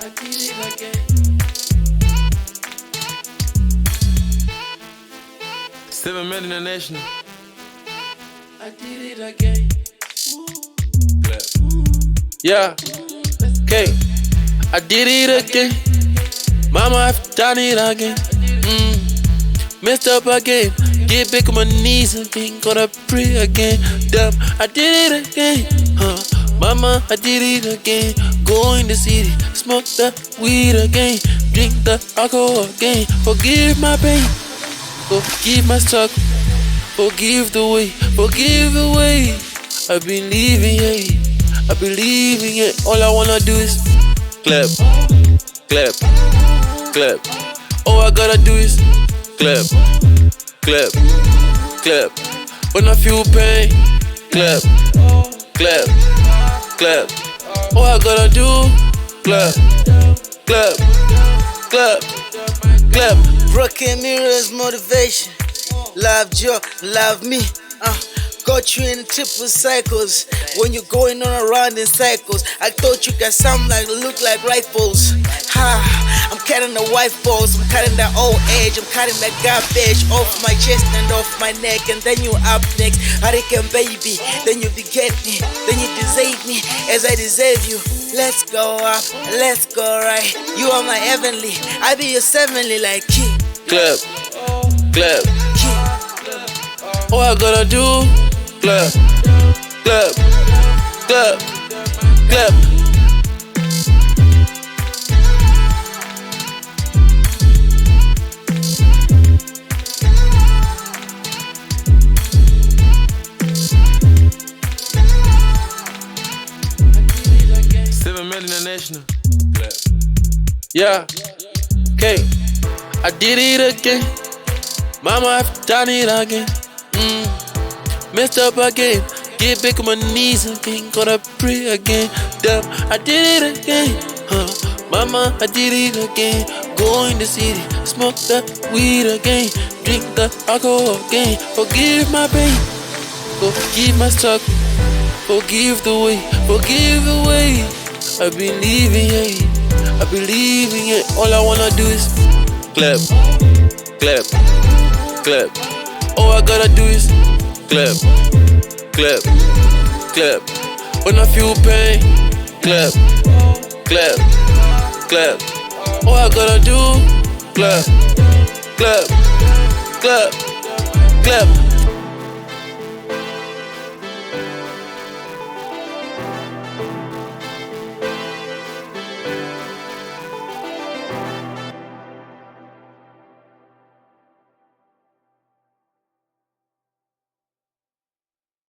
I did it again. 7 men international. I did it again. Yeah, okay. I did it again. Mama, I've done it again. Messed up again. Get back on my knees again. Gonna pray again. Damn, I did it again. Mama, I did it again. Go in the city, smoke the weed again. Drink the alcohol again. Forgive my pain. Forgive my struggle. Forgive the way. Forgive the way. I've been leaving, yeah. I believe in it. All I wanna do is clap, clap, clap. All I gotta do is clap, clap, clap. When I feel pain, clap, clap, clap. All I gotta do, clap, clap, clap, clap. Broken mirrors, motivation. Love joy, love me. Got you in triple cycles. When you're going on around in cycles, I thought you got something like look like rifles. I'm cutting the white balls, I'm cutting the old edge, I'm cutting the garbage off my chest and off my neck, and then you up next. I reckon, baby, then you beget me, then you deserve me as I deserve you. Let's go up, let's go right. You are my heavenly, I be your sevenly like king. Clap, clap. King. All I gotta do, clap, clap, clap, clap. Seven men international. Yeah, okay. I did it again. Mama, I've done it again. Messed up again. Get back on my knees again. Gonna pray again. Damn, I did it again. Mama, I did it again. Go in the city, smoke the weed again. Drink the alcohol again. Forgive my pain. Forgive my struggle. Forgive the way. Forgive the way. I believe in it. I believe in it. All I wanna do is clap, clap, clap. All I gotta do is clap, clap, clap. When I feel pain, clap, clap, clap. All I gotta do, clap, clap, clap, clap.